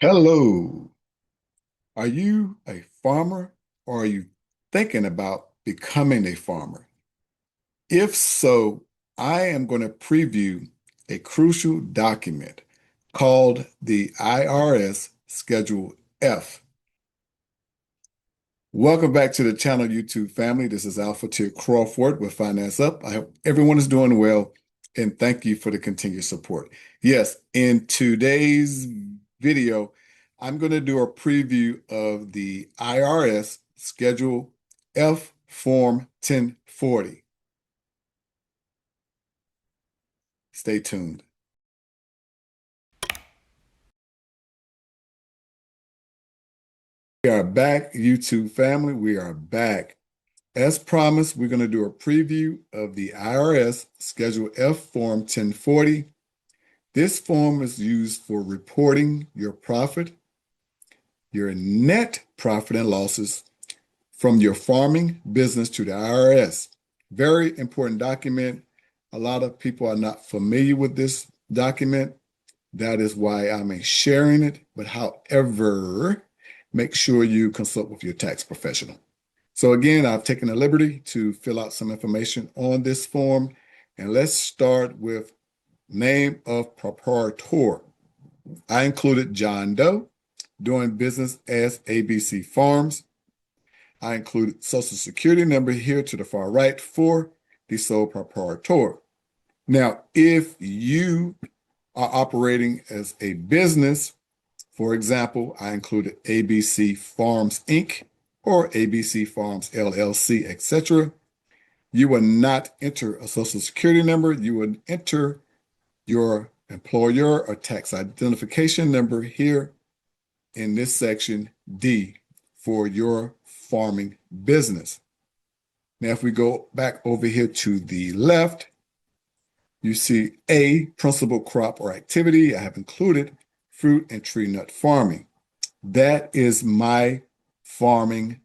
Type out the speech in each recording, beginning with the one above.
Hello. Are you a farmer or are you thinking about becoming a farmer? If so, I am going to preview a crucial document called the IRS Schedule F. Welcome back to the channel, YouTube family. This is Alfatir Crawford with Finance Up. I hope everyone is doing well and thank you for the continued support. Yes, in today's video, I'm going to do a preview of the IRS Schedule F Form 1040. Stay tuned. We are back, YouTube family. We are back. As promised, we're going to do a preview of the IRS Schedule F Form 1040. This form is used for reporting your profit, your net profit and losses from your farming business to the IRS. Very important document. A lot of people are not familiar with this document. That is why I'm sharing it. But however, make sure you consult with your tax professional. So again, I've taken the liberty to fill out some information on this form. And let's start with name of proprietor. I included John Doe doing business as ABC Farms. I included Social Security number here to the far right for the sole proprietor. Now, if you are operating as a business, for example, I included ABC Farms Inc. or ABC Farms LLC, etc. You will not enter a Social Security number. You would enter your employer or tax identification number here in this section D for your farming business. Now, if we go back over here to the left, you see A, principal crop or activity. I have included fruit and tree nut farming. That is my farming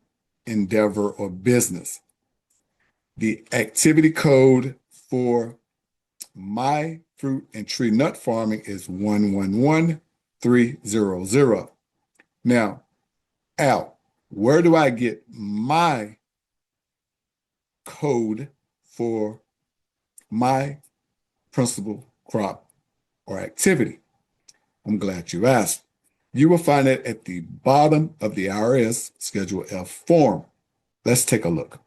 endeavor or business. The activity code for my fruit and tree nut farming is 111300. Now, Al, where do I get my code for my principal crop or activity? I'm glad you asked. You will find it at the bottom of the IRS Schedule F form. Let's take a look.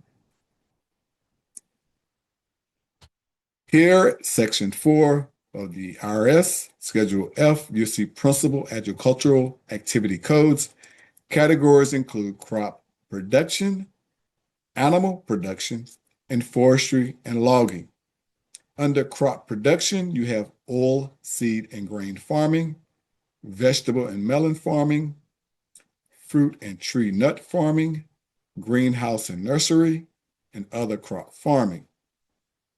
Here, Section 4 of the IRS Schedule F, you see principal agricultural activity codes. Categories include crop production, animal production, and forestry and logging. Under crop production, you have oil, seed, and grain farming, vegetable and melon farming, fruit and tree nut farming, greenhouse and nursery, and other crop farming.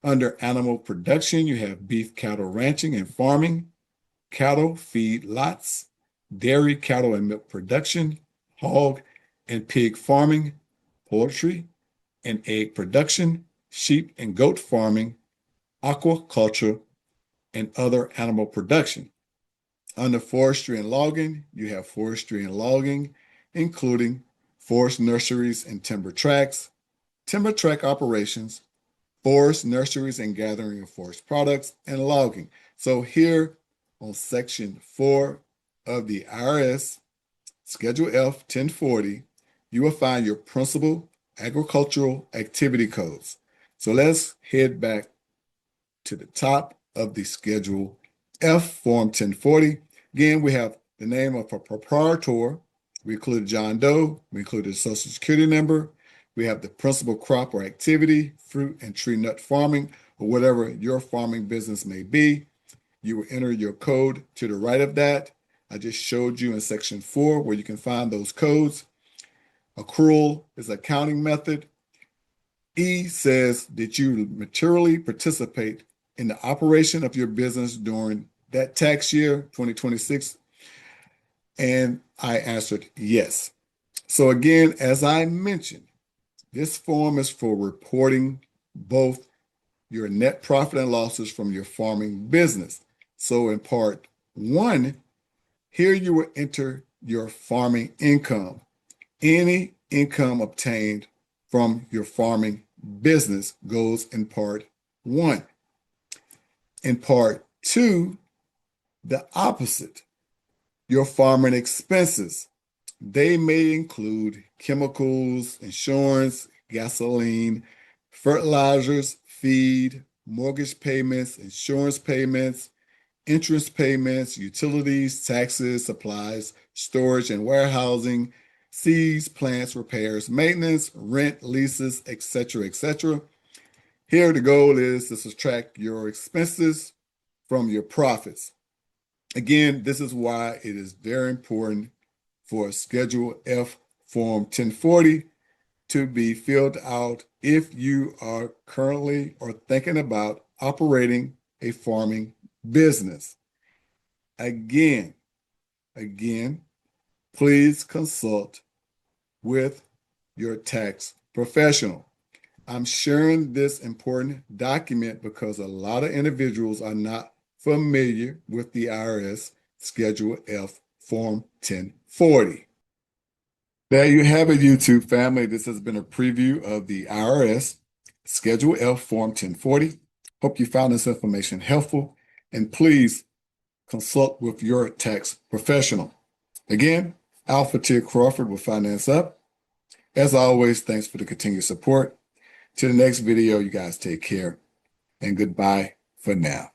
Under animal production, you have beef cattle ranching and farming, cattle feed lots, dairy cattle and milk production, hog and pig farming, poultry and egg production, sheep and goat farming, aquaculture, and other animal production. Under forestry and logging, you have forestry and logging, including forest nurseries and timber tracts, timber tract operations, forest nurseries and gathering of forest products, and logging. So here on Section 4 of the IRS Schedule F 1040, you will find your principal agricultural activity codes. So let's head back to the top of the Schedule F Form 1040. Again, we have the name of a proprietor. We included John Doe. We included a Social Security number. We have the principal crop or activity, fruit and tree nut farming, or whatever your farming business may be. You will enter your code to the right of that. I just showed you in Section 4 where you can find those codes. Accrual is an accounting method. E says that you materially participate in the operation of your business during that tax year, 2026. And I answered yes. So again, as I mentioned, this form is for reporting both your net profit and losses from your farming business. So in part 1, Here you will enter your farming income. Any income obtained from your farming business goes in part 1. In part 2, the opposite. Your farming expenses. They may include chemicals, insurance, gasoline, fertilizers, feed, mortgage payments, insurance payments, interest payments, utilities, taxes, supplies, storage and warehousing, seeds, plants, repairs, maintenance, rent, leases, etc., etc. Here, the goal is to subtract your expenses from your profits. Again, this is why it is very important for Schedule F Form 1040 to be filled out if you are currently or thinking about operating a farming business. Again, please consult with your tax professional. I'm sharing this important document because a lot of individuals are not familiar with the IRS Schedule F Form 1040. There you have it, YouTube family. This has been a preview of the IRS Schedule F Form 1040. Hope you found this information helpful, and please consult with your tax professional. Again, Alfatir Crawford with Finance Up. As always, thanks for the continued support. Till the next video, you guys take care, and goodbye for now.